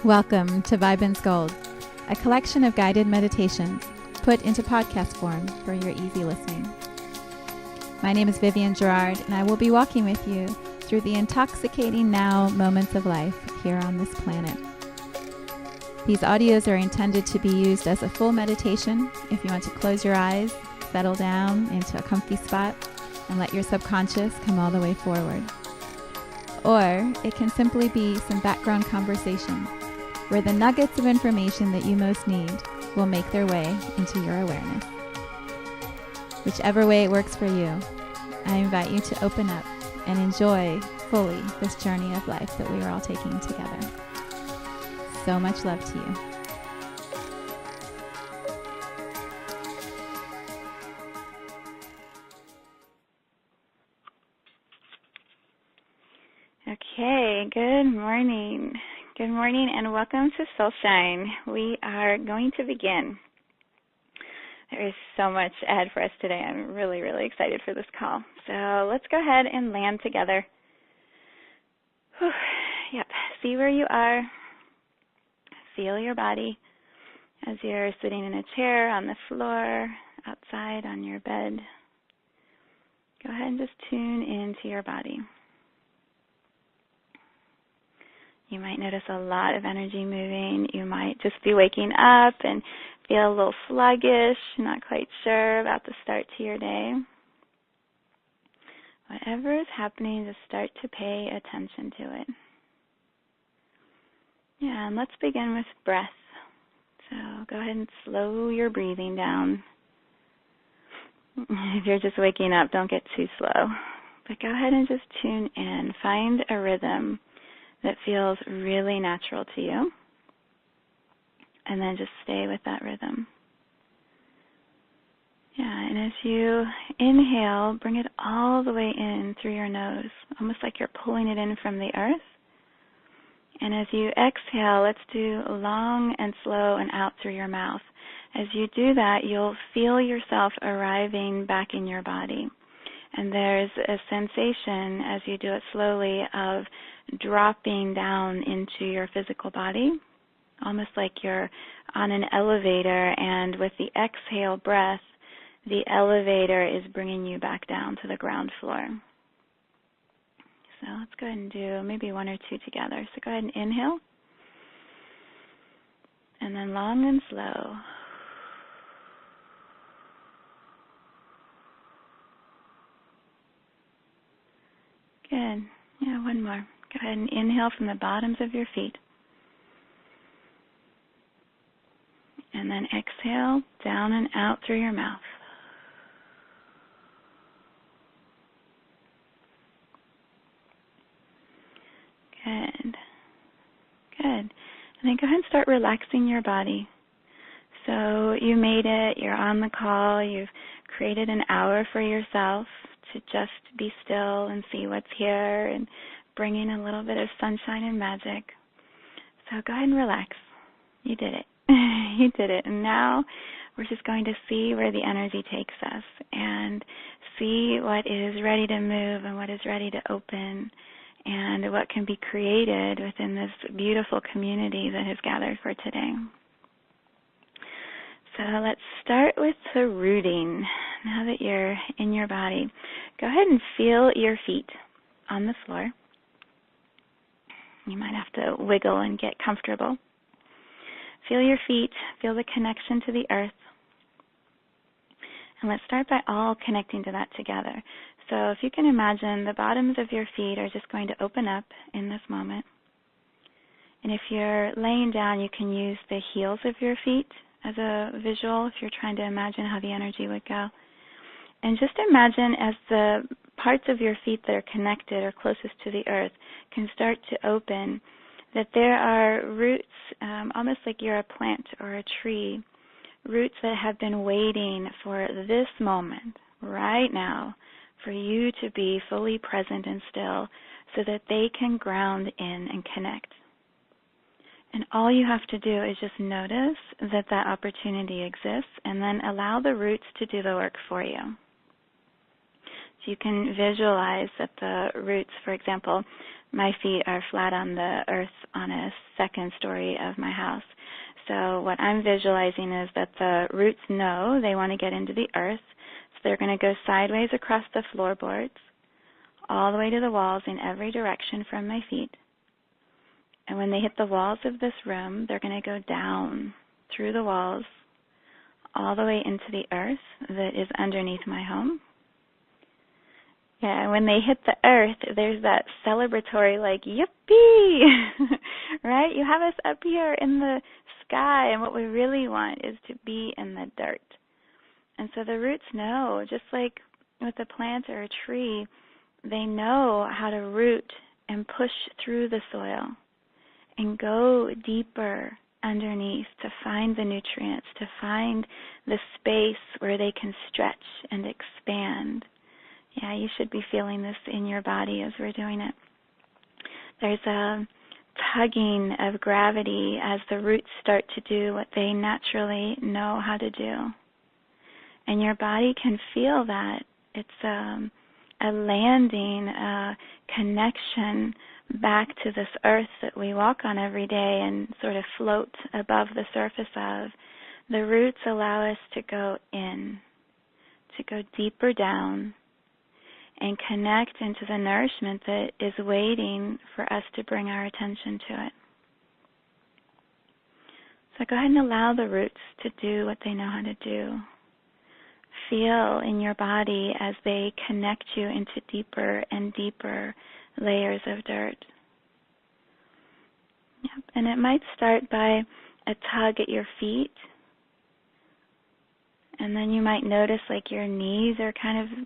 Welcome to Viben Now, a collection of guided meditations put into podcast form for your easy listening. My name is Vivienne Gerard, and I will be walking with you through the intoxicating now moments of life here on this planet. These audios are intended to be used as a full meditation if you want to close your eyes, settle down into a comfy spot, and let your subconscious come all the way forward. Or it can simply be some background conversation where the nuggets of information that you most need will make their way into your awareness. Whichever way it works for you, I invite you to open up and enjoy fully this journey of life that we are all taking together. So much love to you. Okay, good morning. Good morning and welcome to Soul Shine. We are going to begin. There is so much ahead for us today. I'm really, really excited for this call. So let's go ahead and land together. Whew. Yep, see where you are. Feel your body as you're sitting in a chair, on the floor, outside, on your bed. Go ahead and just tune into your body. You might notice a lot of energy moving. You might just be waking up and feel a little sluggish, not quite sure about the start to your day. Whatever is happening, just start to pay attention to it. Yeah, and let's begin with breath. So go ahead and slow your breathing down. If you're just waking up, don't get too slow. But go ahead and just tune in. Find a rhythm that feels really natural to you. And then just stay with that rhythm. Yeah, and as you inhale, bring it all the way in through your nose, almost like you're pulling it in from the earth. And as you exhale, let's do long and slow and out through your mouth. As you do that, you'll feel yourself arriving back in your body. And there's a sensation as you do it slowly of dropping down into your physical body, almost like you're on an elevator, and with the exhale breath, the elevator is bringing you back down to the ground floor. So let's go ahead and do maybe one or two together. So go ahead and inhale, and then long and slow. Good. Yeah, one more. Go ahead and inhale from the bottoms of your feet. And then exhale down and out through your mouth. Good. Good. And then go ahead and start relaxing your body. So you made it, you're on the call, you've created an hour for yourself to just be still and see what's here and bring in a little bit of sunshine and magic. So go ahead and relax. You did it. You did it. And now we're just going to see where the energy takes us and see what is ready to move and what is ready to open and what can be created within this beautiful community that has gathered for today. So let's start with the rooting. Now that you're in your body, go ahead and feel your feet on the floor. You might have to wiggle and get comfortable. Feel your feet, feel the connection to the earth. And let's start by all connecting to that together. So if you can imagine, the bottoms of your feet are just going to open up in this moment. And if you're laying down, you can use the heels of your feet as a visual if you're trying to imagine how the energy would go. And just imagine as the parts of your feet that are connected or closest to the earth can start to open, that there are roots, almost like you're a plant or a tree, roots that have been waiting for this moment, right now, for you to be fully present and still so that they can ground in and connect. And all you have to do is just notice that that opportunity exists and then allow the roots to do the work for you. So you can visualize that the roots, for example, my feet are flat on the earth on a second story of my house. So what I'm visualizing is that the roots know they want to get into the earth. So they're going to go sideways across the floorboards, all the way to the walls in every direction from my feet. And when they hit the walls of this room, they're going to go down through the walls, all the way into the earth that is underneath my home. Yeah, when they hit the earth, there's that celebratory, like, yippee, right? You have us up here in the sky, and what we really want is to be in the dirt. And so the roots know, just like with a plant or a tree, they know how to root and push through the soil and go deeper underneath to find the nutrients, to find the space where they can stretch and expand. Yeah, you should be feeling this in your body as we're doing it. There's a tugging of gravity as the roots start to do what they naturally know how to do. And your body can feel that. It's a landing, a connection back to this earth that we walk on every day and sort of float above the surface of. The roots allow us to go in, to go deeper down, and connect into the nourishment that is waiting for us to bring our attention to it. So go ahead and allow the roots to do what they know how to do. Feel in your body as they connect you into deeper and deeper layers of dirt. Yep. And it might start by a tug at your feet, and then you might notice like your knees are kind of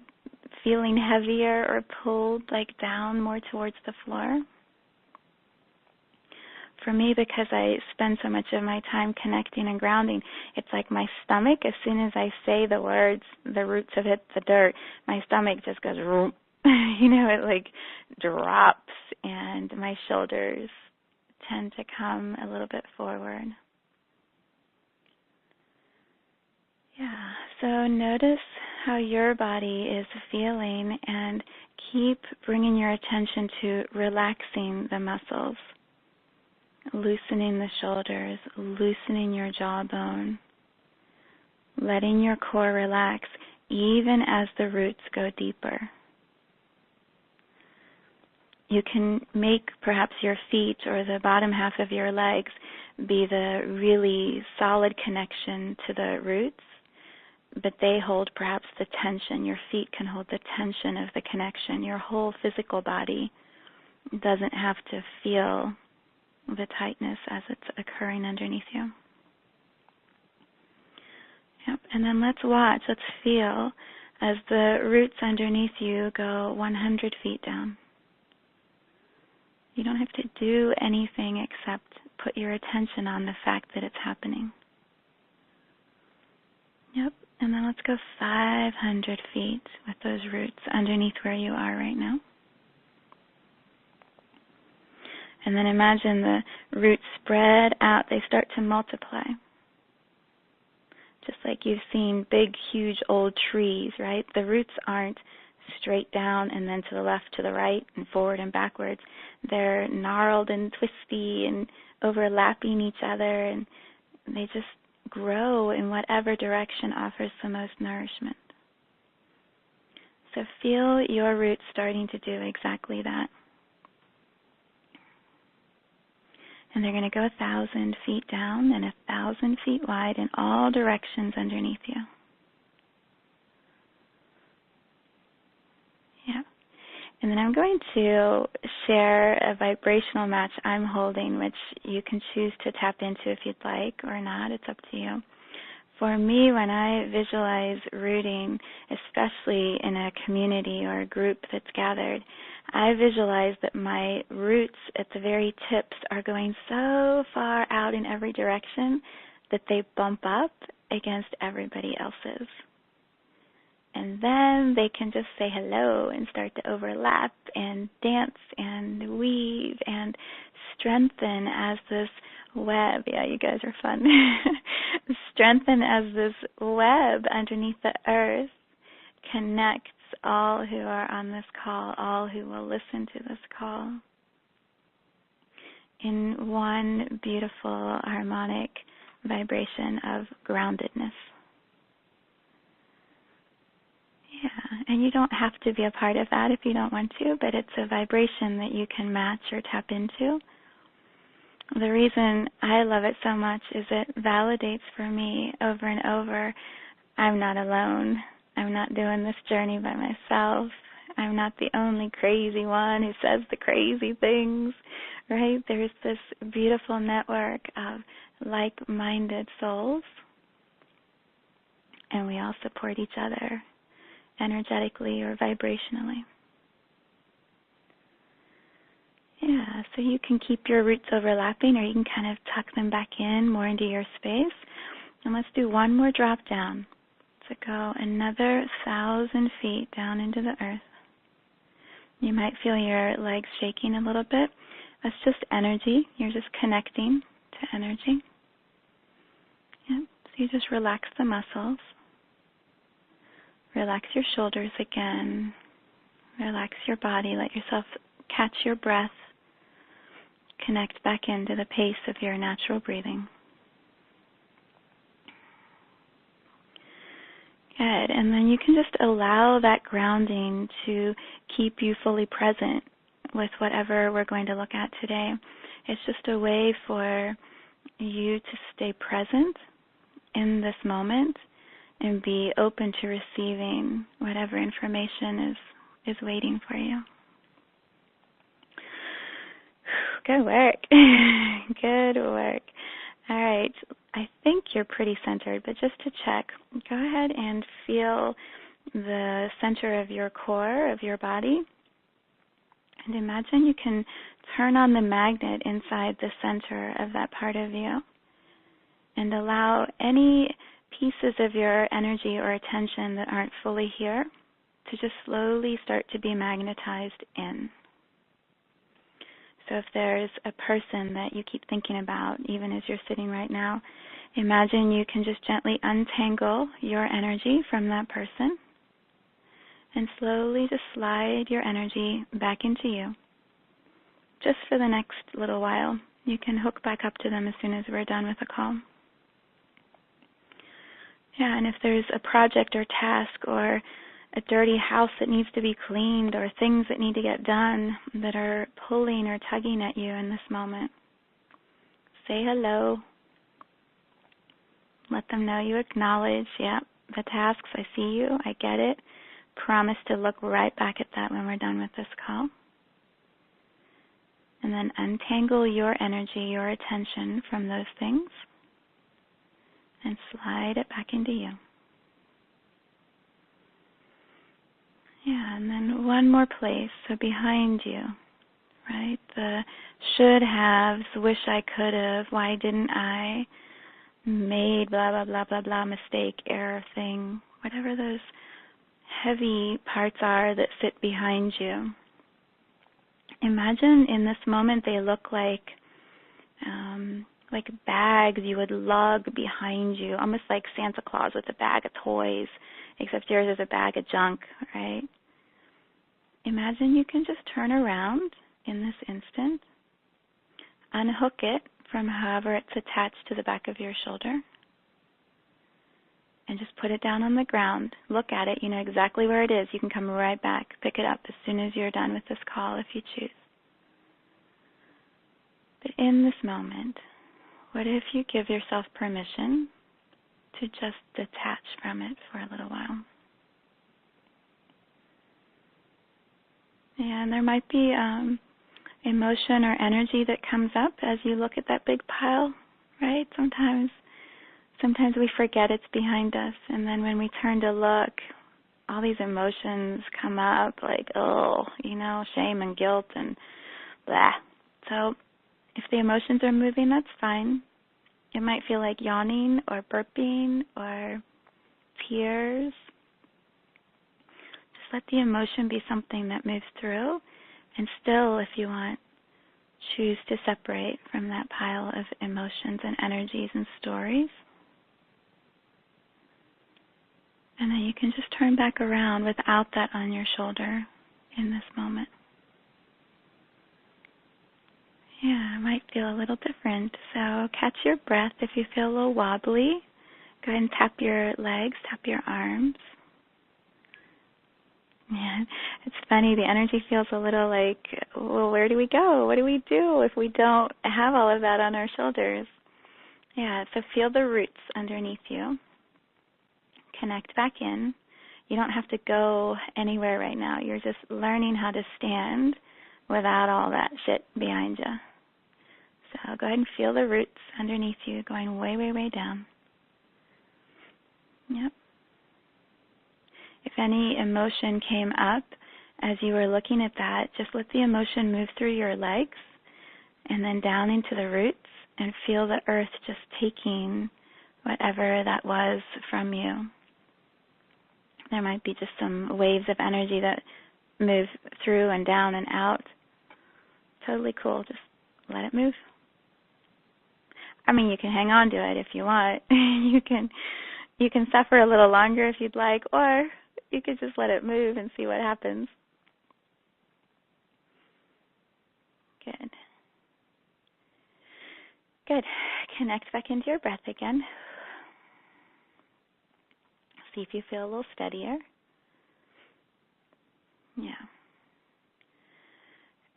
feeling heavier or pulled like down more towards the floor. For me, because I spend so much of my time connecting and grounding, it's like my stomach, as soon as I say the words, the roots have hit the dirt, my stomach just goes, it like drops, and my shoulders tend to come a little bit forward. Yeah, so notice how your body is feeling and keep bringing your attention to relaxing the muscles, loosening the shoulders, loosening your jawbone, letting your core relax even as the roots go deeper. You can make perhaps your feet or the bottom half of your legs be the really solid connection to the roots, but they hold perhaps the tension. Your feet can hold the tension of the connection. Your whole physical body doesn't have to feel the tightness as it's occurring underneath you. Yep. And then let's watch, let's feel as the roots underneath you go 100 feet down. You don't have to do anything except put your attention on the fact that it's happening. Yep. And then let's go 500 feet with those roots underneath where you are right now. And then imagine the roots spread out. They start to multiply. Just like you've seen big, huge, old trees, right? The roots aren't straight down and then to the left, to the right, and forward and backwards. They're gnarled and twisty and overlapping each other, and they just grow in whatever direction offers the most nourishment. So feel your roots starting to do exactly that. And they're going to go 1,000 feet down and 1,000 feet wide in all directions underneath you. Yeah. And then I'm going to share a vibrational match I'm holding, which you can choose to tap into if you'd like or not. It's up to you. For me, when I visualize rooting, especially in a community or a group that's gathered, I visualize that my roots at the very tips are going so far out in every direction that they bump up against everybody else's. And then they can just say hello and start to overlap and dance and weave and strengthen as this web. Yeah, you guys are fun. Strengthen as this web underneath the earth connects all who are on this call, all who will listen to this call. in one beautiful harmonic vibration of groundedness. Yeah, and you don't have to be a part of that if you don't want to, but it's a vibration that you can match or tap into. The reason I love it so much is it validates for me over and over, I'm not alone. I'm not doing this journey by myself. I'm not the only crazy one who says the crazy things, right? There's this beautiful network of like-minded souls, and we all support each other energetically or vibrationally. Yeah, so you can keep your roots overlapping, or you can kind of tuck them back in more into your space. And let's do one more drop down. So go another 1,000 feet down into the earth. You might feel your legs shaking a little bit. That's just energy. You're just connecting to energy. Yeah, so you just relax the muscles. Relax your shoulders again. Relax your body. Let yourself catch your breath. Connect back into the pace of your natural breathing. Good. And then you can just allow that grounding to keep you fully present with whatever we're going to look at today. It's just a way for you to stay present in this moment and be open to receiving whatever information is waiting for you. Good work. Good work. All right. I think you're pretty centered, but just to check, go ahead and feel the center of your core, of your body. And imagine you can turn on the magnet inside the center of that part of you and allow any pieces of your energy or attention that aren't fully here to just slowly start to be magnetized in. So if there's a person that you keep thinking about, even as you're sitting right now, imagine you can just gently untangle your energy from that person and slowly just slide your energy back into you. Just for the next little while. You can hook back up to them as soon as we're done with the call. Yeah, and if there's a project or task or a dirty house that needs to be cleaned or things that need to get done that are pulling or tugging at you in this moment, say hello. Let them know you acknowledge, yeah, the tasks, I see you, I get it. Promise to look right back at that when we're done with this call. And then untangle your energy, your attention from those things and slide it back into you. Yeah, and then one more place, so behind you, right? The should haves, wish I could have, why didn't I, made, blah, blah, blah, blah, blah, mistake, error thing, whatever those heavy parts are that sit behind you. Imagine in this moment they look like bags you would lug behind you, almost like Santa Claus with a bag of toys, except yours is a bag of junk, right? Imagine you can just turn around in this instant, unhook it from however it's attached to the back of your shoulder, and just put it down on the ground. Look at it. You know exactly where it is. You can come right back, pick it up as soon as you're done with this call if you choose. But in this moment, what if you give yourself permission to just detach from it for a little while? And there might be emotion or energy that comes up as you look at that big pile, right? Sometimes we forget it's behind us, and then when we turn to look, all these emotions come up like, shame and guilt and blah. So if the emotions are moving, that's fine. It might feel like yawning or burping or tears. Just let the emotion be something that moves through, and still, if you want, choose to separate from that pile of emotions and energies and stories. And then you can just turn back around without that on your shoulder in this moment. Yeah, it might feel a little different. So catch your breath. If you feel a little wobbly, go ahead and tap your legs, tap your arms. Yeah, it's funny. The energy feels a little like, well, where do we go? What do we do if we don't have all of that on our shoulders? Yeah, so feel the roots underneath you. Connect back in. You don't have to go anywhere right now. You're just learning how to stand without all that shit behind you. So go ahead and feel the roots underneath you going way, way, way down. Yep. If any emotion came up as you were looking at that, just let the emotion move through your legs and then down into the roots and feel the earth just taking whatever that was from you. There might be just some waves of energy that move through and down and out. Totally cool. Just let it move. I mean, you can hang on to it if you want. You can suffer a little longer if you'd like, or you could just let it move and see what happens. Good. Good. Connect back into your breath again. See if you feel a little steadier. Yeah.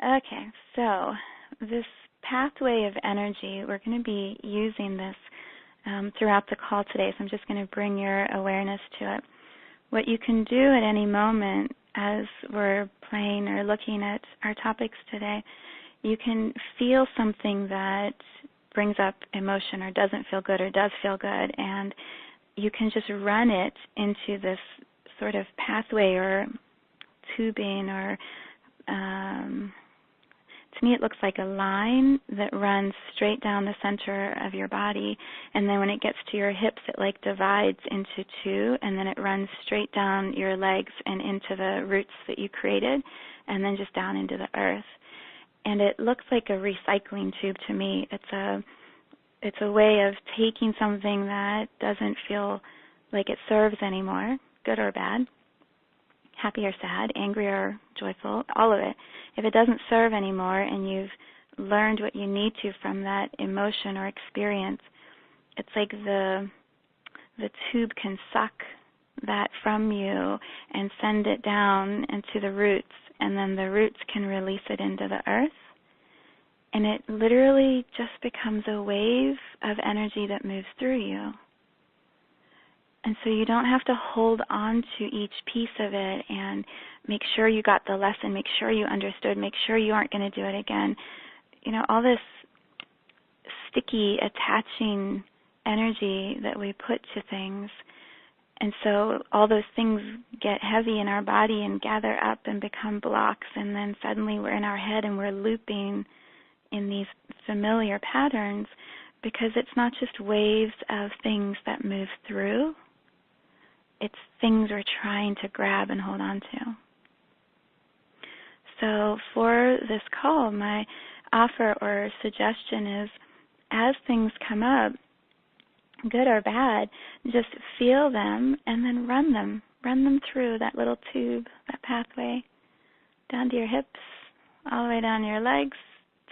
Okay, so this pathway of energy, we're going to be using this throughout the call today, so I'm just going to bring your awareness to it. What you can do at any moment as we're playing or looking at our topics today, you can feel something that brings up emotion or doesn't feel good or does feel good, and you can just run it into this sort of pathway or tubing or to me it looks like a line that runs straight down the center of your body, and then when it gets to your hips it like divides into two, and then it runs straight down your legs and into the roots that you created, and then just down into the earth. And it looks like a recycling tube to me. It's a way of taking something that doesn't feel like it serves anymore, good or bad, happy or sad, angry or joyful, all of it. If it doesn't serve anymore and you've learned what you need to from that emotion or experience, it's like the tube can suck that from you and send it down into the roots, and then the roots can release it into the earth. And it literally just becomes a wave of energy that moves through you. And so you don't have to hold on to each piece of it and make sure you got the lesson, make sure you understood, make sure you aren't going to do it again. You know, all this sticky, attaching energy that we put to things. And so all those things get heavy in our body and gather up and become blocks, and then suddenly we're in our head and we're looping in these familiar patterns, because it's not just waves of things that move through. It's things we're trying to grab and hold on to. So for this call, my offer or suggestion is, as things come up, good or bad, just feel them and then run them. Run them through that little tube, that pathway, down to your hips, all the way down your legs,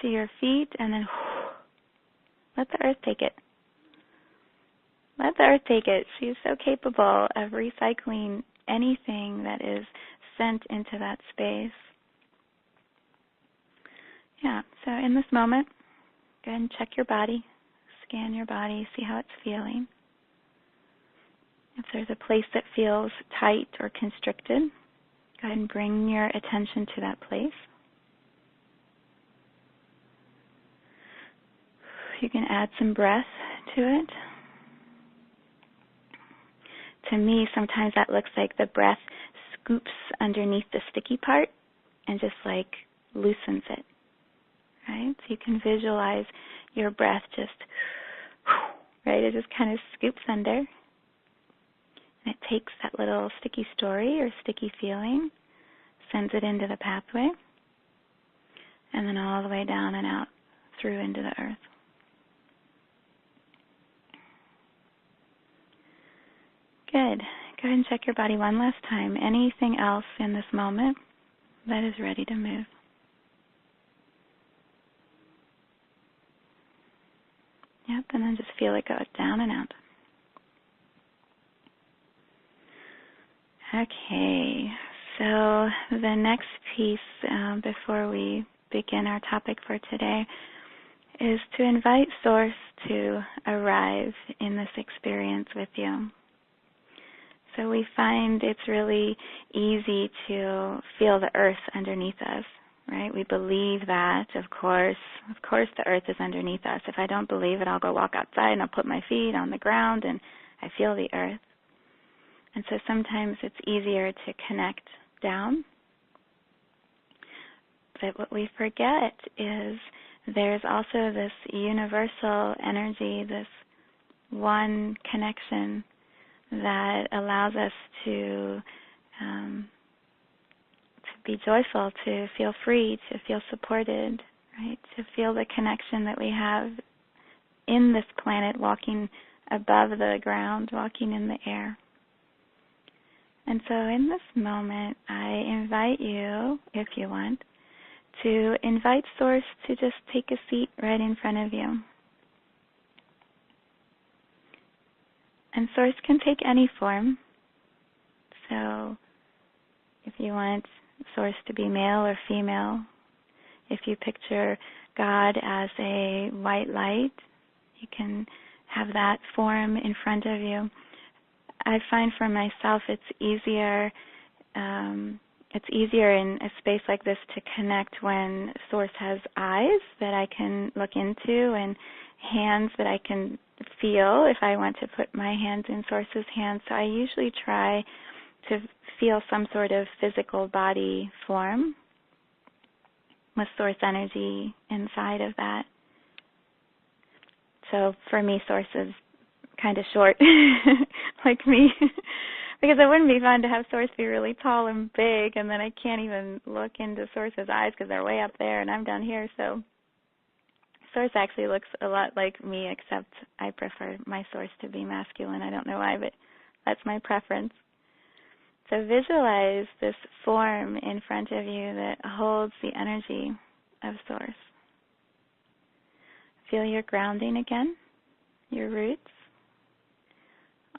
to your feet, and then let the earth take it. Let the earth take it. She's so capable of recycling anything that is sent into that space. Yeah, so in this moment, go ahead and check your body, scan your body, see how it's feeling. If there's a place that feels tight or constricted, go ahead and bring your attention to that place. You can add some breath to it. To me, sometimes that looks like the breath scoops underneath the sticky part and just like loosens it, right? So you can visualize your breath just, right? It just kind of scoops under. And it takes that little sticky story or sticky feeling, sends it into the pathway, and then all the way down and out through into the earth. Good. Go ahead and check your body one last time. Anything else in this moment that is ready to move? Yep, and then just feel it go down and out. Okay, so the next piece before we begin our topic for today is to invite Source to arrive in this experience with you. So we find it's really easy to feel the earth underneath us, right? We believe that, of course the earth is underneath us. If I don't believe it, I'll go walk outside and I'll put my feet on the ground and I feel the earth. And so sometimes it's easier to connect down. But what we forget is there's also this universal energy, this one connection that allows us to be joyful, to feel free, to feel supported, right? To feel the connection that we have in this planet, walking above the ground, walking in the air. And so in this moment, I invite you, if you want, to invite Source to just take a seat right in front of you. And Source can take any form. So if you want Source to be male or female, if you picture God as a white light, you can have that form in front of you. I find for myself it's easier in a space like this to connect when Source has eyes that I can look into and hands that I can feel if I want to put my hands in Source's hands. So I usually try to feel some sort of physical body form with Source energy inside of that. So for me, Source is kind of short, like me, because it wouldn't be fun to have Source be really tall and big, and then I can't even look into Source's eyes because they're way up there and I'm down here. So Source actually looks a lot like me, except I prefer my Source to be masculine. I don't know why, but that's my preference. So visualize this form in front of you that holds the energy of Source. Feel your grounding again, your roots,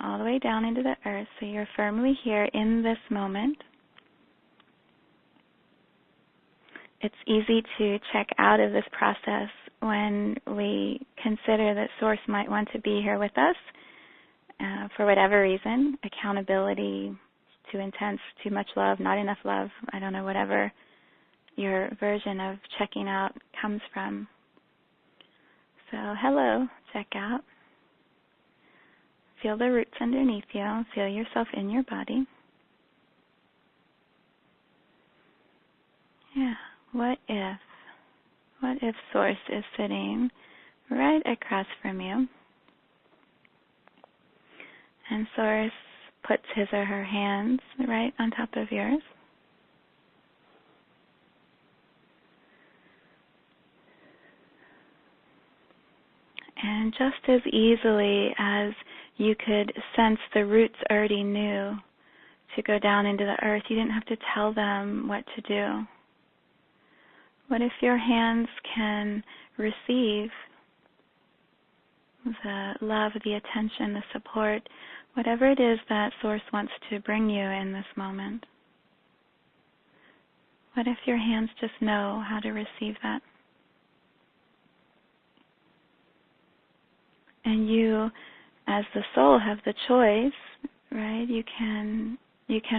all the way down into the earth, so you're firmly here in this moment. It's easy to check out of this process when we consider that Source might want to be here with us for whatever reason, accountability, too intense, too much love, not enough love, I don't know, whatever your version of checking out comes from. So hello, check out. Feel the roots underneath you. Feel yourself in your body. Yeah, what if Source is sitting right across from you, and Source puts his or her hands right on top of yours? And just as easily as you could sense the roots already knew to go down into the earth, you didn't have to tell them what to do. What if your hands can receive the love, the attention, the support, whatever it is that Source wants to bring you in this moment? What if your hands just know how to receive that? And you, as the soul, have the choice, right? You can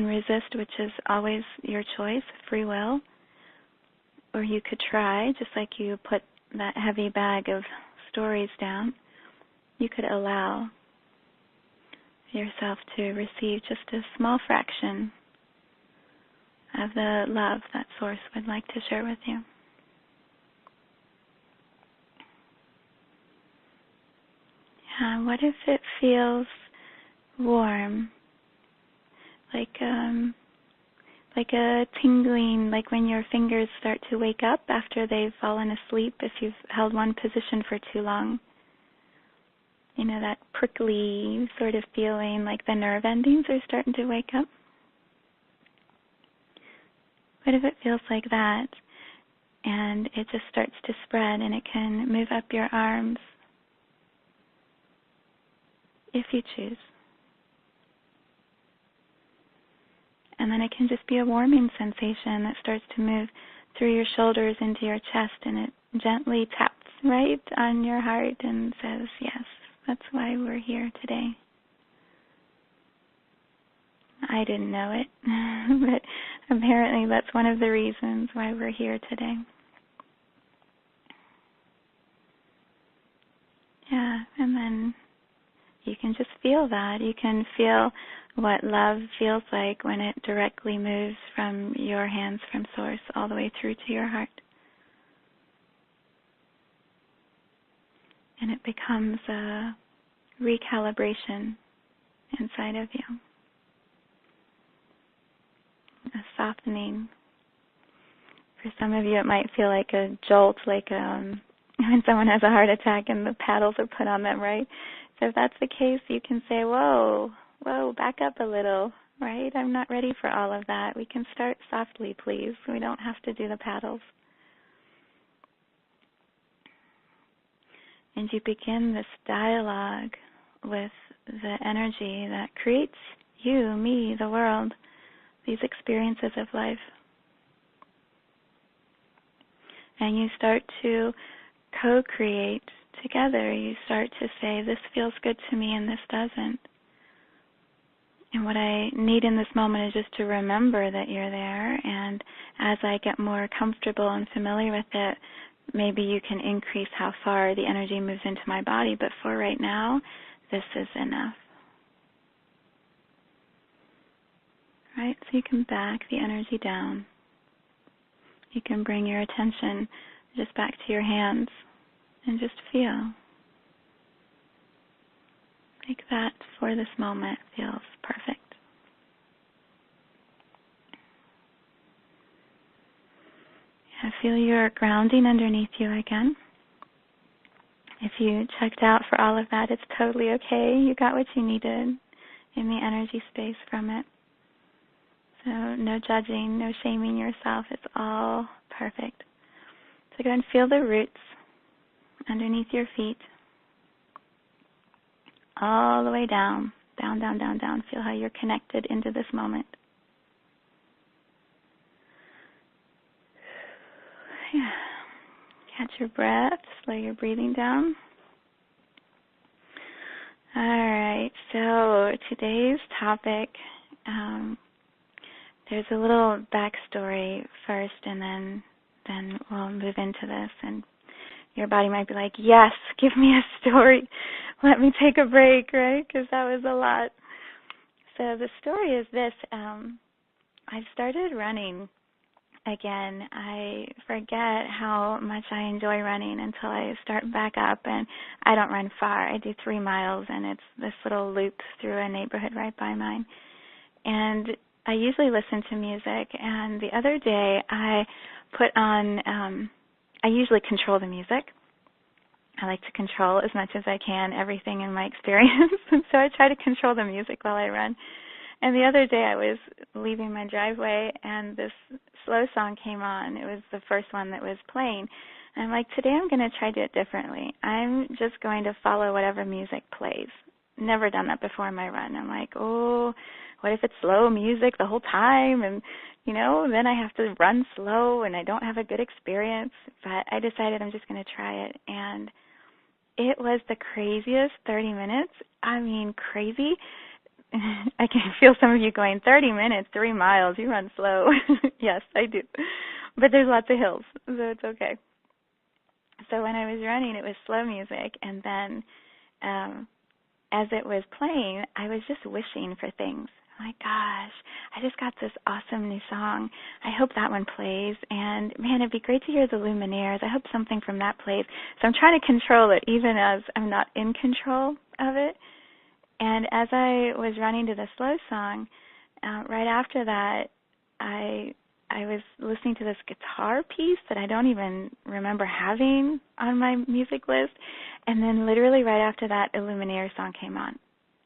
resist, which is always your choice, free will. Or you could try, just like you put that heavy bag of stories down, you could allow yourself to receive just a small fraction of the love that Source would like to share with you. What if it feels warm, like a tingling, like when your fingers start to wake up after they've fallen asleep if you've held one position for too long? You know, that prickly sort of feeling, like the nerve endings are starting to wake up? What if it feels like that, and it just starts to spread, and it can move up your arms, if you choose. And then it can just be a warming sensation that starts to move through your shoulders into your chest, and it gently taps right on your heart and says, yes, that's why we're here today. I didn't know it, but apparently that's one of the reasons why we're here today. Yeah, and then you can just feel that. You can feel what love feels like when it directly moves from your hands from Source all the way through to your heart. And it becomes a recalibration inside of you. A softening. For some of you, it might feel like a jolt, like when someone has a heart attack and the paddles are put on them, right? So if that's the case, you can say, whoa, back up a little, right? I'm not ready for all of that. We can start softly, please. We don't have to do the paddles. And you begin this dialogue with the energy that creates you, me, the world, these experiences of life. And you start to co-create together. You start to say, this feels good to me and this doesn't. And what I need in this moment is just to remember that you're there, and as I get more comfortable and familiar with it, maybe you can increase how far the energy moves into my body, but for right now, this is enough. Right? So you can back the energy down. You can bring your attention just back to your hands and just feel. Like that for this moment feels perfect. I feel your grounding underneath you again. If you checked out for all of that, it's totally okay. You got what you needed in the energy space from it. So no judging, no shaming yourself. It's all perfect. So go and feel the roots underneath your feet. All the way down, down, down, down, down. Feel how you're connected into this moment. Yeah. Catch your breath, slow your breathing down. All right, so today's topic, there's a little backstory first, and then we'll move into this. And your body might be like, yes, give me a story. Let me take a break, right? Because that was a lot. So the story is this. I started running again. I forget how much I enjoy running until I start back up, and I don't run far. I do 3 miles, and it's this little loop through a neighborhood right by mine. And I usually listen to music, and the other day I put on, I usually control the music. I like to control as much as I can everything in my experience, and so I try to control the music while I run. And the other day I was leaving my driveway, and this slow song came on. It was the first one that was playing. And I'm like, today I'm going to try to do it differently. I'm just going to follow whatever music plays. Never done that before in my run. I'm like, oh, what if it's slow music the whole time? And, you know, then I have to run slow, and I don't have a good experience. But I decided I'm just going to try it. And it was the craziest 30 minutes. I mean, crazy. I can feel some of you going, 30 minutes, 3 miles, you run slow. Yes, I do. But there's lots of hills, so it's okay. So when I was running, it was slow music, and then as it was playing, I was just wishing for things. My gosh, I just got this awesome new song. I hope that one plays. And, man, it'd be great to hear the Luminaires. I hope something from that plays. So I'm trying to control it, even as I'm not in control of it. And as I was running to the slow song, right after that, I was listening to this guitar piece that I don't even remember having on my music list. And then literally right after that, a Luminaire song came on.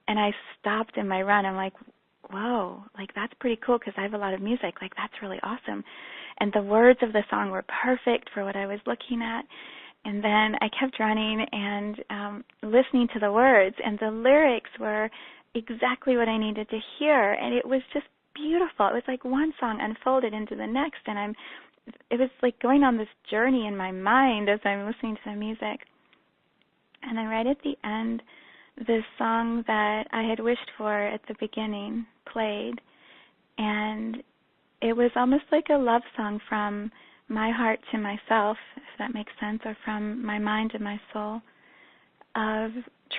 And I stopped in my run. I'm like, whoa, like that's pretty cool because I have a lot of music. Like that's really awesome. And the words of the song were perfect for what I was looking at. And then I kept running and listening to the words, and the lyrics were exactly what I needed to hear, and it was just beautiful. It was like one song unfolded into the next, and it was like going on this journey in my mind as I'm listening to the music. And then right at the end, this song that I had wished for at the beginning played, and it was almost like a love song from my heart to myself, if that makes sense, or from my mind to my soul, of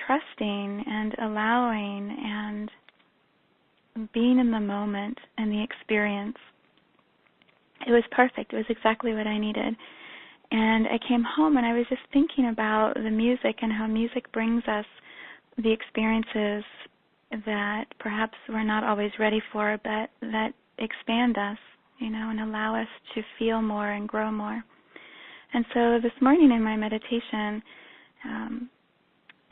trusting and allowing and being in the moment and the experience. It was perfect. It was exactly what I needed. And I came home and I was just thinking about the music and how music brings us the experiences that perhaps we're not always ready for, but that expand us, and allow us to feel more and grow more. And so this morning in my meditation,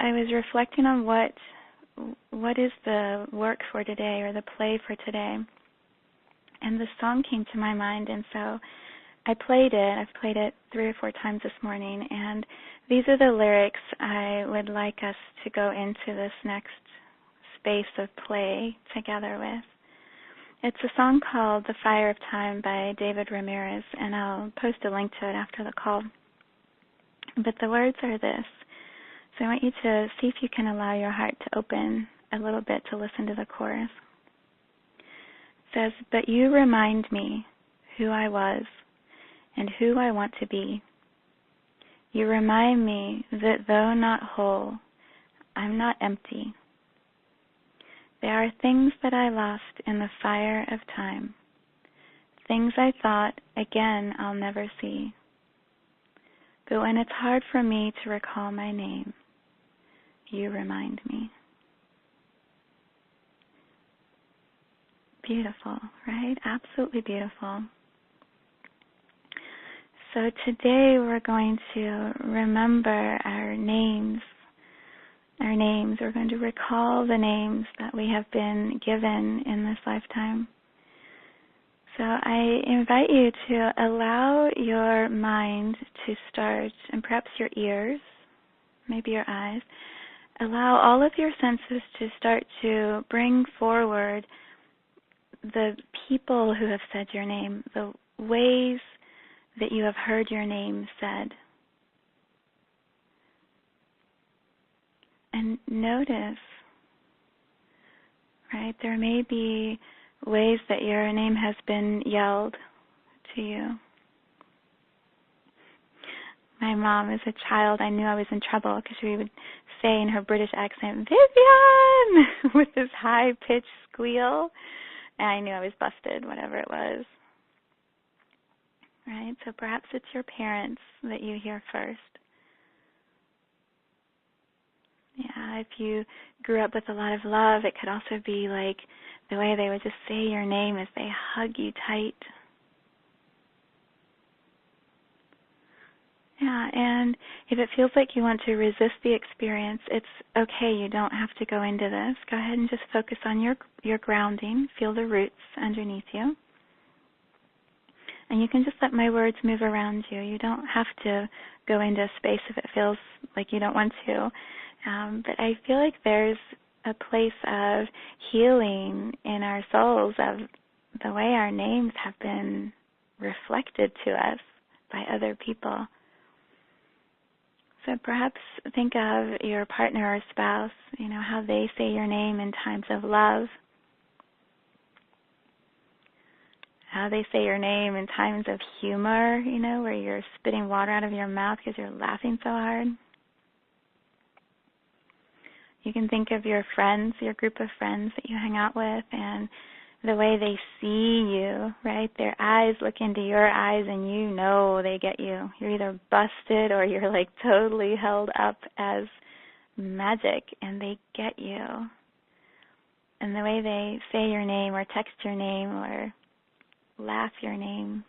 I was reflecting on what is the work for today or the play for today. And the song came to my mind, and so I played it. I've played it 3 or 4 times this morning, and these are the lyrics I would like us to go into this next space of play together with. It's a song called The Fire of Time by David Ramirez, and I'll post a link to it after the call. But the words are this. So I want you to see if you can allow your heart to open a little bit to listen to the chorus. It says, "But you remind me who I was and who I want to be. You remind me that though not whole, I'm not empty. There are things that I lost in the fire of time, things I thought, again, I'll never see. But when it's hard for me to recall my name, you remind me." Beautiful, right? Absolutely beautiful. So today we're going to remember our names. We're going to recall the names that we have been given in this lifetime. So I invite you to allow your mind to start, and perhaps your ears, maybe your eyes, allow all of your senses to start to bring forward the people who have said your name, the ways that you have heard your name said. And notice, right, there may be ways that your name has been yelled to you. My mom, as a child, I knew I was in trouble because she would say in her British accent, "Vivienne!" with this high-pitched squeal. And I knew I was busted, whatever it was. Right? So perhaps it's your parents that you hear first. Yeah, if you grew up with a lot of love, it could also be like the way they would just say your name as they hug you tight. Yeah, and if it feels like you want to resist the experience, it's okay. You don't have to go into this. Go ahead and just focus on your grounding. Feel the roots underneath you. And you can just let my words move around you. You don't have to go into a space if it feels like you don't want to. But I feel like there's a place of healing in our souls of the way our names have been reflected to us by other people. So perhaps think of your partner or spouse, how they say your name in times of love, how they say your name in times of humor, where you're spitting water out of your mouth because you're laughing so hard. You can think of your friends, your group of friends that you hang out with, and the way they see you, right? Their eyes look into your eyes and they get you. You're either busted or you're like totally held up as magic and they get you. And the way they say your name or text your name or laugh your name.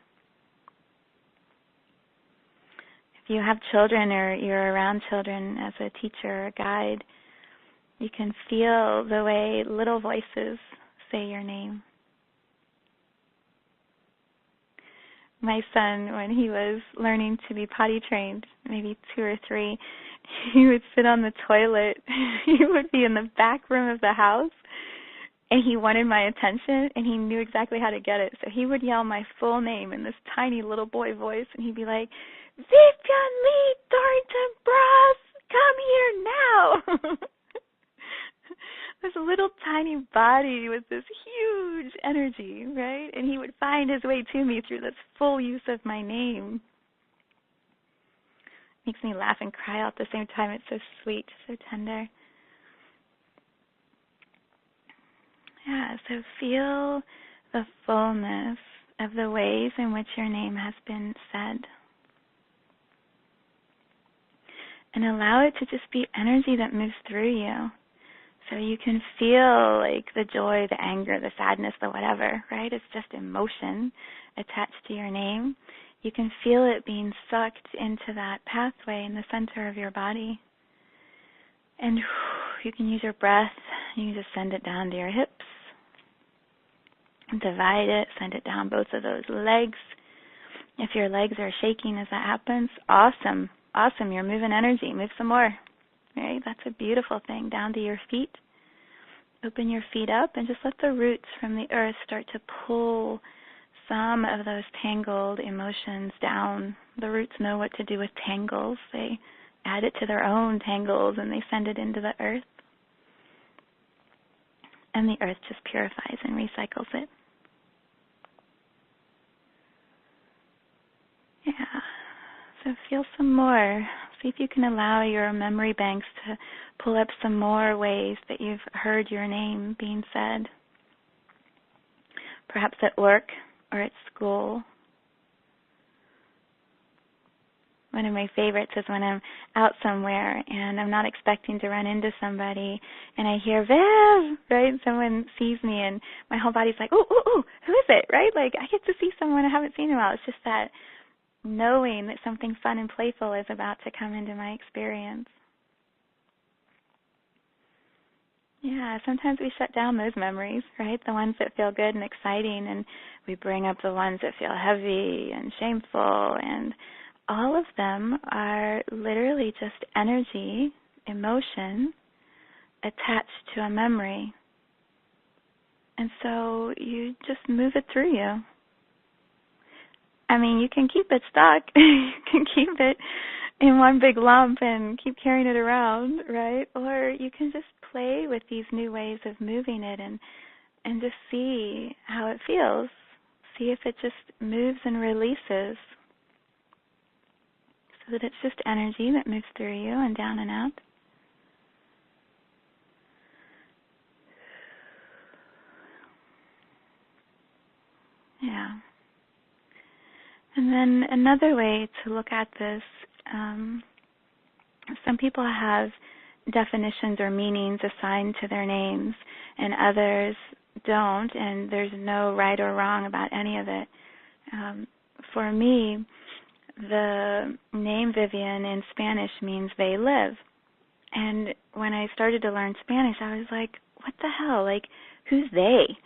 If you have children or you're around children as a teacher or a guide, you can feel the way little voices say your name. my son, when he was learning to be potty trained, maybe 2 or 3, he would sit on the toilet. He would be in the back room of the house, and he wanted my attention, and he knew exactly how to get it. So he would yell my full name in this tiny little boy voice, and he'd be like, "Vivienne Lee Thornton Bros, come here now." This little tiny body with this huge energy, right? And he would find his way to me through this full use of my name. Makes me laugh and cry all at the same time. It's so sweet, so tender. Yeah, so feel the fullness of the ways in which your name has been said. And allow it to just be energy that moves through you. So you can feel like the joy, the anger, the sadness, the whatever, right? It's just emotion attached to your name. You can feel it being sucked into that pathway in the center of your body. And you can use your breath. You can just send it down to your hips. Divide it, send it down both of those legs. If your legs are shaking as that happens, awesome. Awesome, you're moving energy. Move some more. Right? That's a beautiful thing. Down to your feet. Open your feet up and just let the roots from the earth start to pull some of those tangled emotions down. The roots know what to do with tangles. They add it to their own tangles and they send it into the earth. And the earth just purifies and recycles it. Yeah. So feel some more. See if you can allow your memory banks to pull up some more ways that you've heard your name being said. Perhaps at work or at school. One of my favorites is when I'm out somewhere and I'm not expecting to run into somebody and I hear Viv, right? Someone sees me and my whole body's like, oh, who is it, right? Like I get to see someone I haven't seen in a while. It's just that knowing that something fun and playful is about to come into my experience. Yeah, sometimes we shut down those memories, right? The ones that feel good and exciting, and we bring up the ones that feel heavy and shameful, and all of them are literally just energy, emotion, attached to a memory. And so you just move it through you. I mean, you can keep it stuck. You can keep it in one big lump and keep carrying it around, right? Or you can just play with these new ways of moving it and just see how it feels. See if it just moves and releases so that it's just energy that moves through you and down and out. Yeah. And then another way to look at this, some people have definitions or meanings assigned to their names, and others don't, and there's no right or wrong about any of it. For me, the name Vivienne in Spanish means they live. And when I started to learn Spanish, I was like, what the hell? Like, who's they?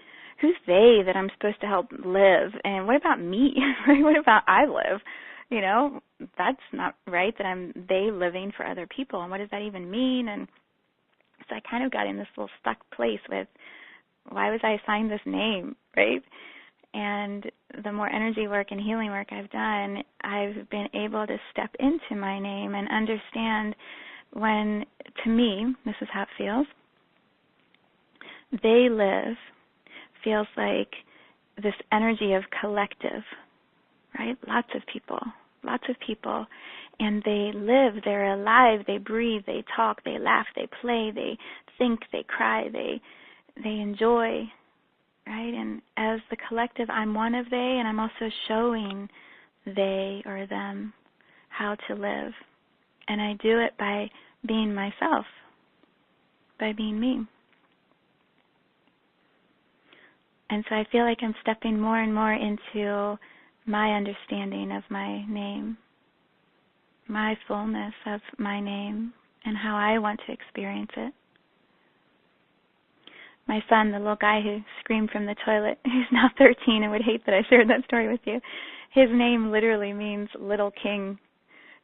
Who's they that I'm supposed to help live? And what about me? What about I live? You know, that's not right that I'm they living for other people. And what does that even mean? And so I kind of got in this little stuck place with, why was I assigned this name, right? And the more energy work and healing work I've done, I've been able to step into my name and understand when, to me, this is how it feels, they live feels like this energy of collective, right? Lots of people, and they live, they're alive, they breathe, they talk, they laugh, they play, they think, they cry, they enjoy, right? And as the collective, I'm one of they, and I'm also showing they or them how to live. And I do it by being myself, by being me. And so I feel like I'm stepping more and more into my understanding of my name, my fullness of my name, and how I want to experience it. My son, the little guy who screamed from the toilet, who's now 13 and would hate that I shared that story with you, His name literally means little king.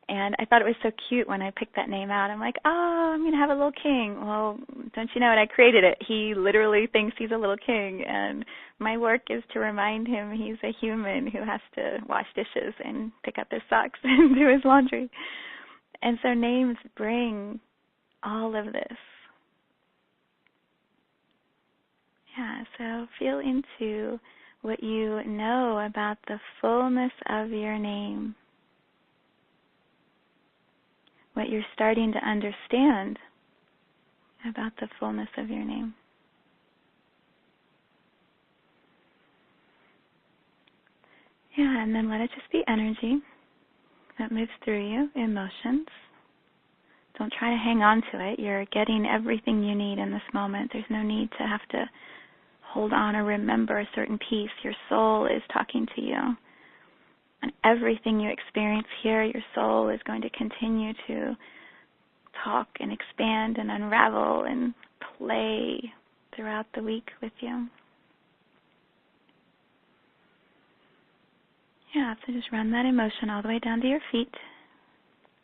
And I thought it was so cute when I picked that name out. I'm like, oh, I'm going to have a little king. Well, don't you know it? I created it. He literally thinks he's a little king. And my work is to remind him he's a human who has to wash dishes and pick up his socks and do his laundry. And so names bring all of this. Yeah, so feel into what you know about the fullness of your name. What you're starting to understand about the fullness of your name. Yeah, and then let it just be energy that moves through you, emotions. Don't try to hang on to it. You're getting everything you need in this moment. There's no need to have to hold on or remember a certain piece. Your soul is talking to you. And everything you experience here, your soul is going to continue to talk and expand and unravel and play throughout the week with you. Yeah, so just run that emotion all the way down to your feet.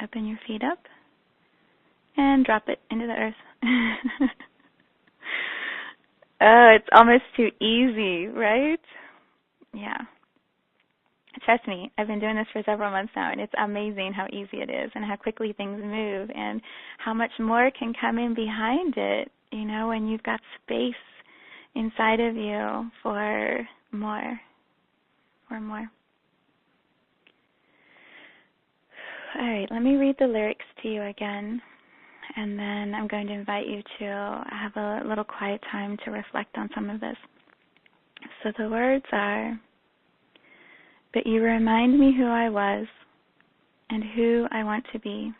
Open your feet up and drop it into the earth. Oh, it's almost too easy, right? Yeah. Trust me, I've been doing this for several months now, and it's amazing how easy it is and how quickly things move and how much more can come in behind it, you know, when you've got space inside of you for more. All right, let me read the lyrics to you again, and then I'm going to invite you to have a little quiet time to reflect on some of this. So the words are, but you remind me who I was and who I want to be.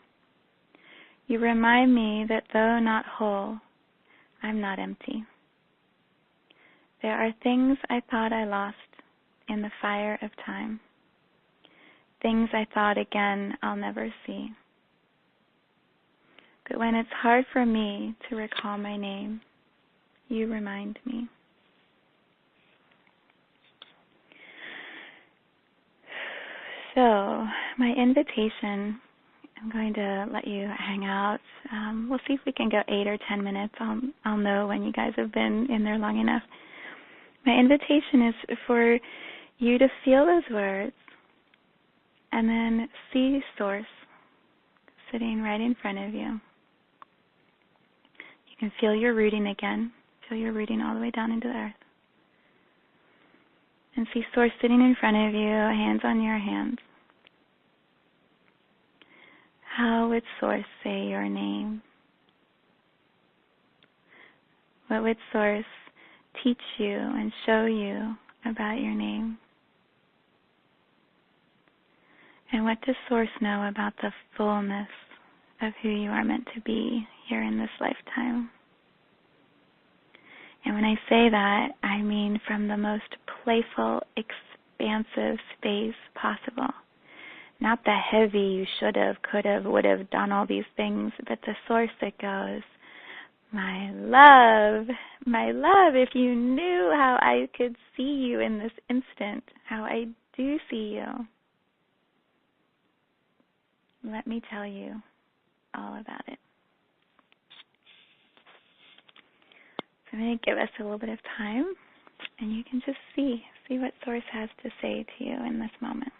You remind me that though not whole, I'm not empty. There are things I thought I lost in the fire of time. Things I thought again I'll never see. But when it's hard for me to recall my name, you remind me. So, my invitation, I'm going to let you hang out. We'll see if we can go 8 or 10 minutes. I'll know when you guys have been in there long enough. My invitation is for you to feel those words and then see Source sitting right in front of you. You can feel your rooting again. Feel your rooting all the way down into the earth. And see Source sitting in front of you, hands on your hands. How would Source say your name? What would Source teach you and show you about your name? And what does Source know about the fullness of who you are meant to be here in this lifetime? And when I say that, I mean from the most playful, expansive space possible. Not the heavy you should have, could have, would have done all these things, but the Source that goes, my love, if you knew how I could see you in this instant, how I do see you, let me tell you all about it. So I'm going to give us a little bit of time, and you can just see what Source has to say to you in this moment.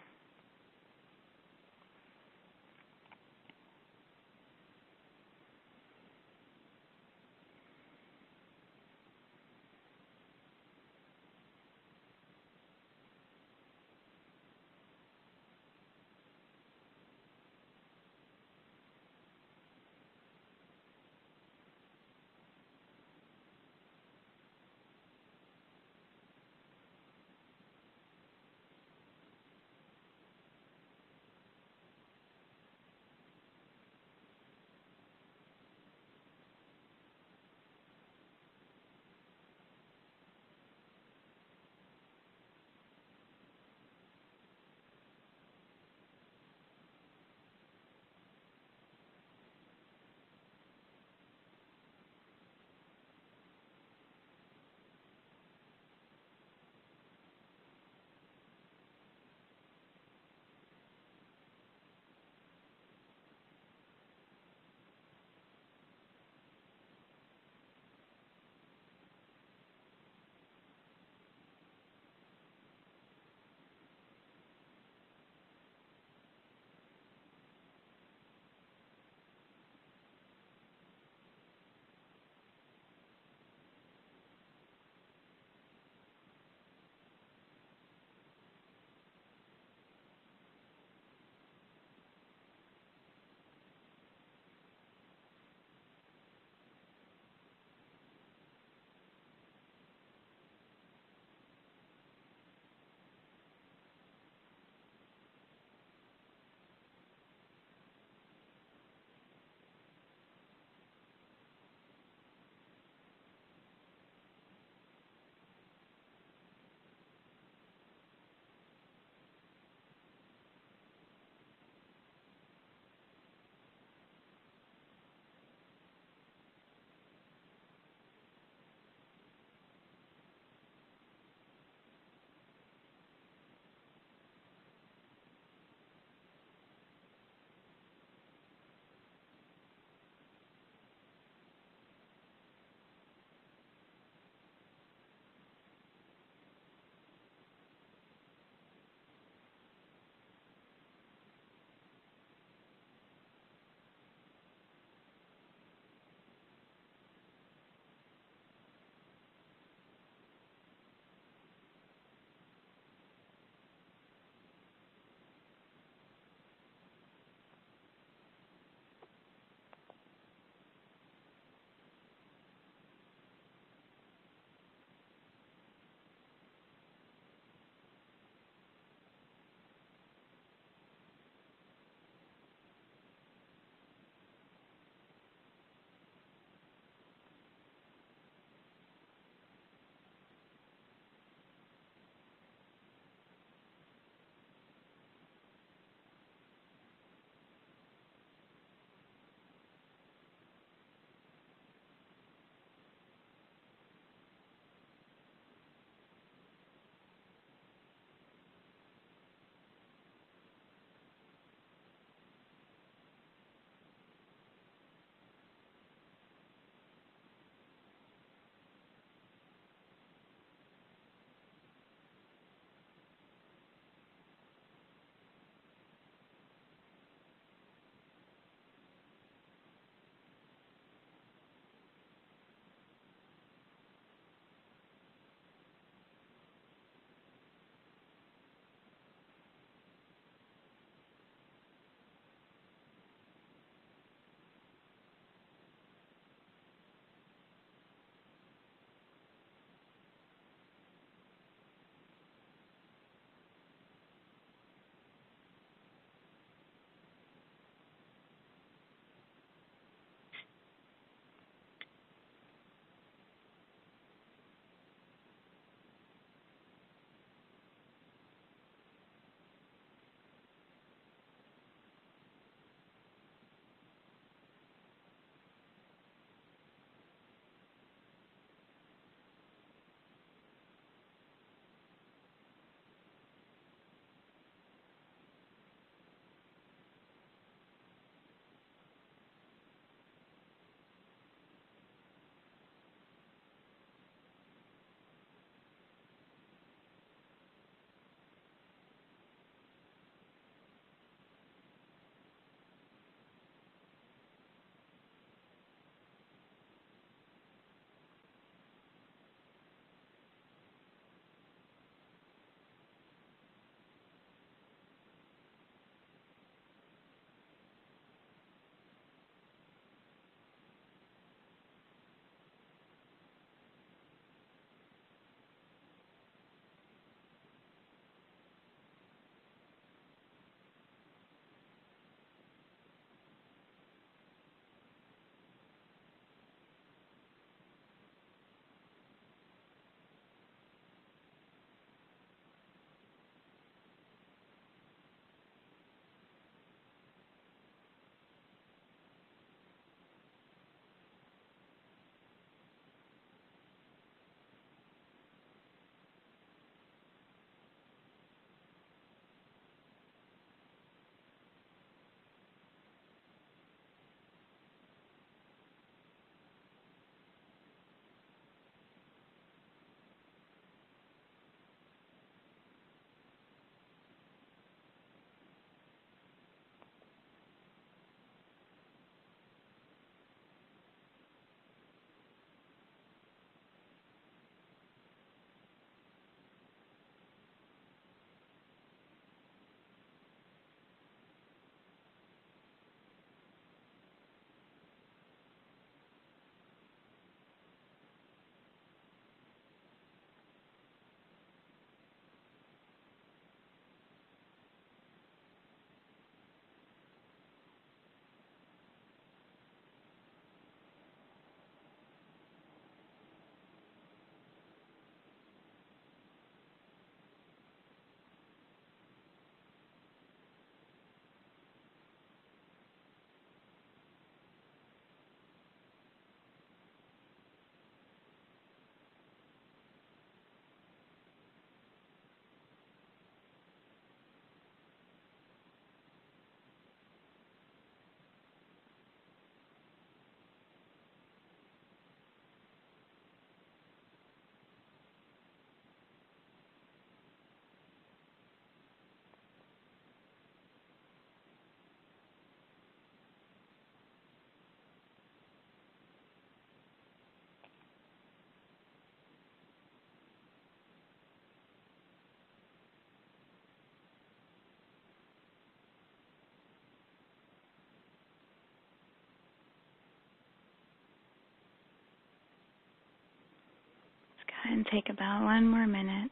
ahead and take about one more minute.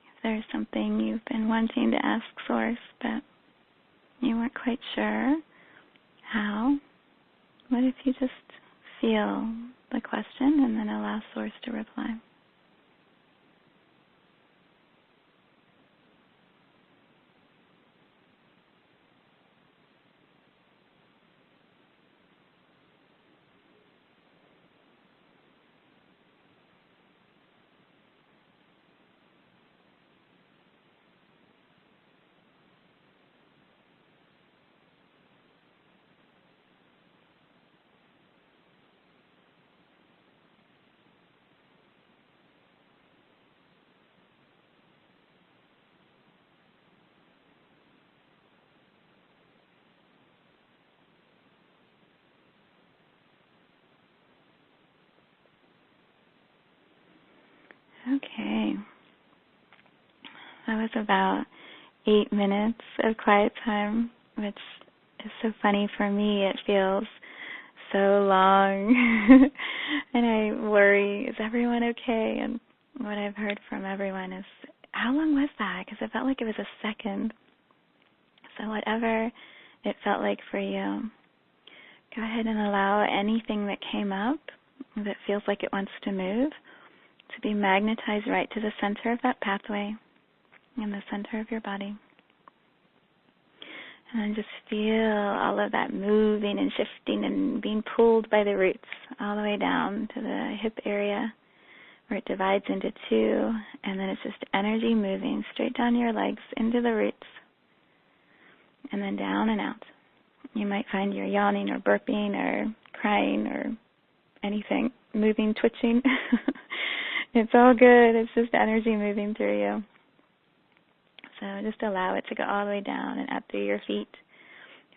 If there's something you've been wanting to ask Source, but you weren't quite sure how, what if you just feel the question and then allow Source to reply? Okay. That was about 8 minutes of quiet time, which is so funny for me. It feels so long. And I worry, is everyone okay? And what I've heard from everyone is, how long was that? Because it felt like it was a second. So whatever it felt like for you, go ahead and allow anything that came up that feels like it wants to move to be magnetized right to the center of that pathway in the center of your body. And then just feel all of that moving and shifting and being pulled by the roots all the way down to the hip area where it divides into two, and then it's just energy moving straight down your legs into the roots and then down and out. You might find you're yawning or burping or crying or anything, moving, twitching. It's all good. It's just energy moving through you. So just allow it to go all the way down and up through your feet.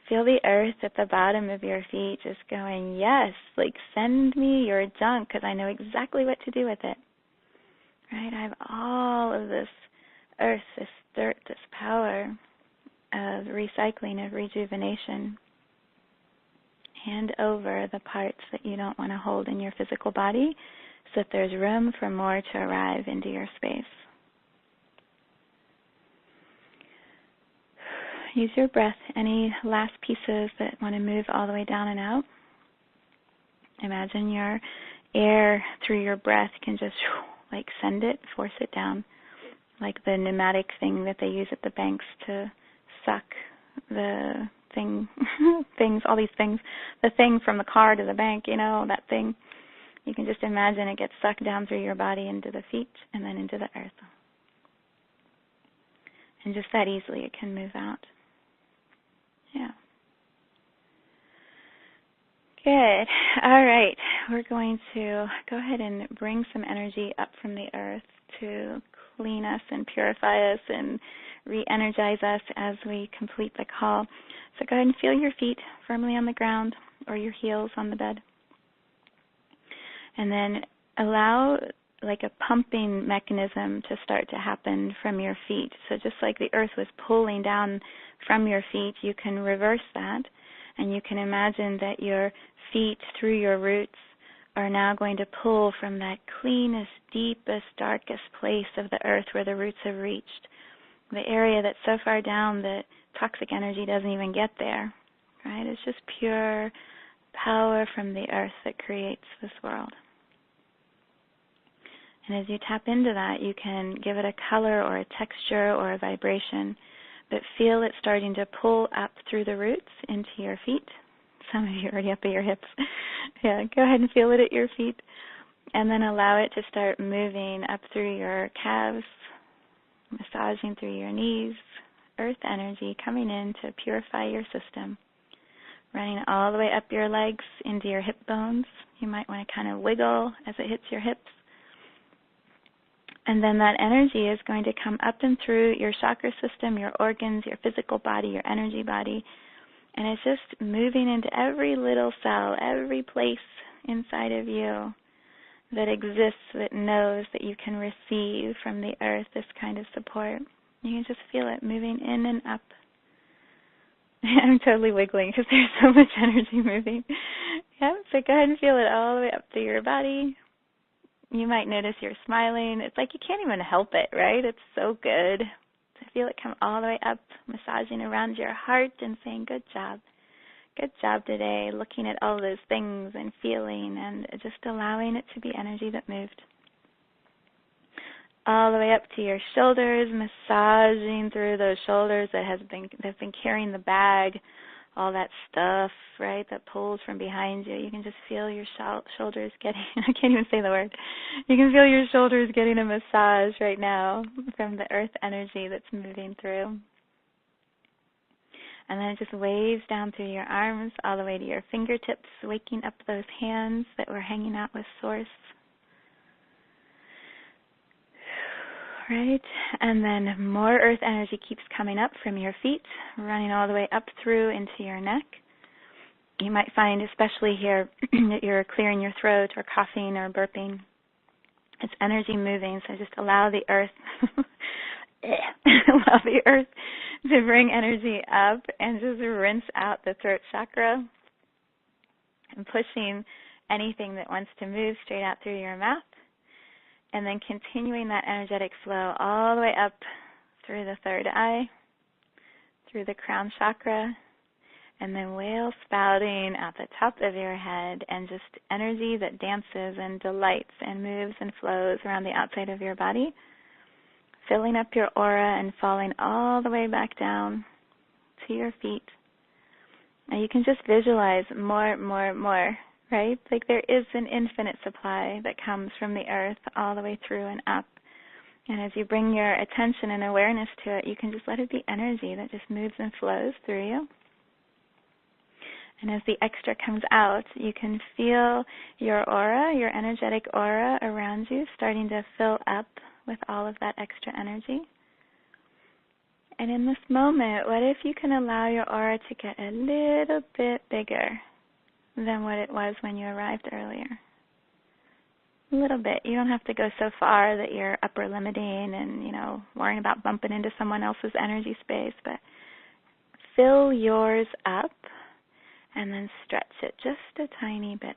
Feel the earth at the bottom of your feet just going, yes, like send me your junk because I know exactly what to do with it. Right? I have all of this earth, this dirt, this power of recycling, of rejuvenation. Hand over the parts that you don't want to hold in your physical body so that there's room for more to arrive into your space. Use your breath. Any last pieces that want to move all the way down and out? Imagine your air through your breath can just like send it, force it down, like the pneumatic thing that they use at the banks to suck the things, all these things, the thing from the car to the bank, that thing. You can just imagine it gets sucked down through your body into the feet and then into the earth. And just that easily it can move out. Yeah. Good. All right. We're going to go ahead and bring some energy up from the earth to clean us and purify us and re-energize us as we complete the call. So go ahead and feel your feet firmly on the ground or your heels on the bed. And then allow like a pumping mechanism to start to happen from your feet. So just like the earth was pulling down from your feet, you can reverse that, and you can imagine that your feet through your roots are now going to pull from that cleanest, deepest, darkest place of the earth where the roots have reached, the area that's so far down that toxic energy doesn't even get there, right? It's just pure power from the earth that creates this world. And as you tap into that, you can give it a color or a texture or a vibration, but feel it starting to pull up through the roots into your feet. Some of you are already up at your hips. Yeah, go ahead and feel it at your feet. And then allow it to start moving up through your calves, massaging through your knees, earth energy coming in to purify your system, running all the way up your legs into your hip bones. You might want to kind of wiggle as it hits your hips. And then that energy is going to come up and through your chakra system, your organs, your physical body, your energy body. And it's just moving into every little cell, every place inside of you that exists, that knows that you can receive from the earth this kind of support. You can just feel it moving in and up. I'm totally wiggling because there's so much energy moving. Yeah, so go ahead and feel it all the way up through your body. You might notice you're smiling. It's like you can't even help it, right? It's so good to feel it come all the way up, massaging around your heart and saying, good job. Good job today, looking at all those things and feeling and just allowing it to be energy that moved. All the way up to your shoulders, massaging through those shoulders that have been carrying the bag, all that stuff, right, that pulls from behind you. You can just feel your shoulders getting, I can't even say the word. You can feel your shoulders getting a massage right now from the earth energy that's moving through. And then it just waves down through your arms all the way to your fingertips, waking up those hands that were hanging out with Source. Right? And then more earth energy keeps coming up from your feet, running all the way up through into your neck. You might find, especially here, that you're clearing your throat or coughing or burping. It's energy moving, so just allow the earth allow the earth to bring energy up and just rinse out the throat chakra and pushing anything that wants to move straight out through your mouth. And then continuing that energetic flow all the way up through the third eye, through the crown chakra, and then whale spouting at the top of your head, and just energy that dances and delights and moves and flows around the outside of your body, filling up your aura and falling all the way back down to your feet. And you can just visualize more, right? Like there is an infinite supply that comes from the earth all the way through and up. And as you bring your attention and awareness to it, you can just let it be energy that just moves and flows through you. And as the extra comes out, you can feel your aura, your energetic aura around you starting to fill up with all of that extra energy. And in this moment, what if you can allow your aura to get a little bit bigger than what it was when you arrived earlier? A little bit. You don't have to go so far that you're upper limiting and, worrying about bumping into someone else's energy space, but fill yours up and then stretch it just a tiny bit.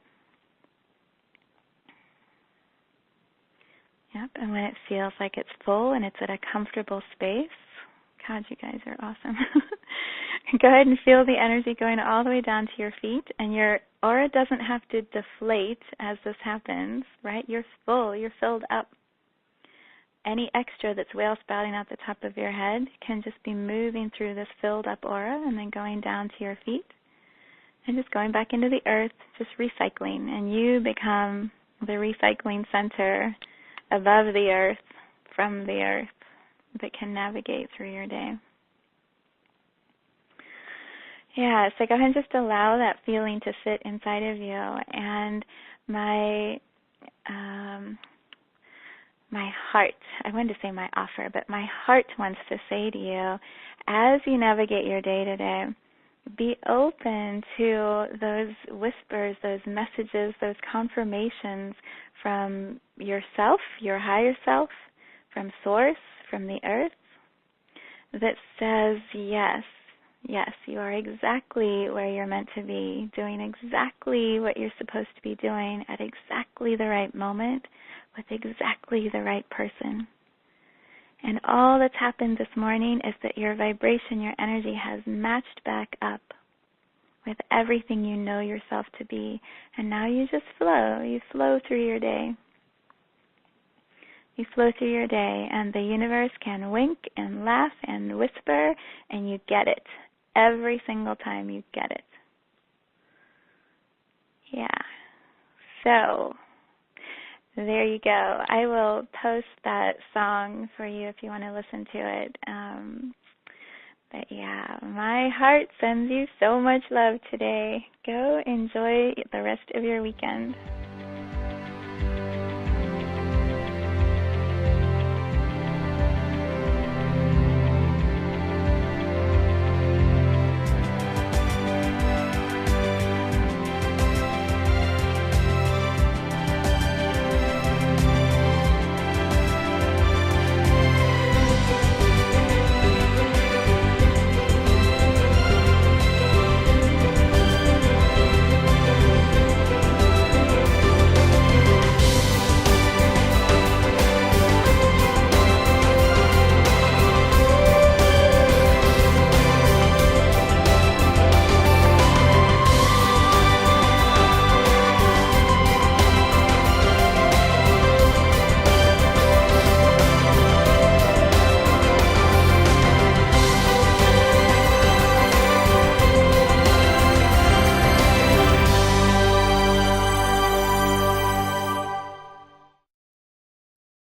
Yep, and when it feels like it's full and it's at a comfortable space, God, you guys are awesome. Go ahead and feel the energy going all the way down to your feet, and your aura doesn't have to deflate as this happens, right? You're full, you're filled up. Any extra that's whale spouting out the top of your head can just be moving through this filled up aura and then going down to your feet and just going back into the earth, just recycling, and you become the recycling center above the earth, from the earth, that can navigate through your day. Yeah, so go ahead and just allow that feeling to sit inside of you. And my heart, I wanted to say my offer, but my heart wants to say to you, as you navigate your day today, be open to those whispers, those messages, those confirmations from yourself, your higher self, from Source, from the earth, that says, yes, you are exactly where you're meant to be, doing exactly what you're supposed to be doing at exactly the right moment with exactly the right person. And all that's happened this morning is that your vibration, your energy has matched back up with everything you know yourself to be. And now you just flow. You flow through your day. You flow through your day, and the universe can wink and laugh and whisper, and you get it. Every single time you get it. Yeah. So, there you go. I will post that song for you if you want to listen to it. But yeah, my heart sends you so much love today. Go enjoy the rest of your weekend.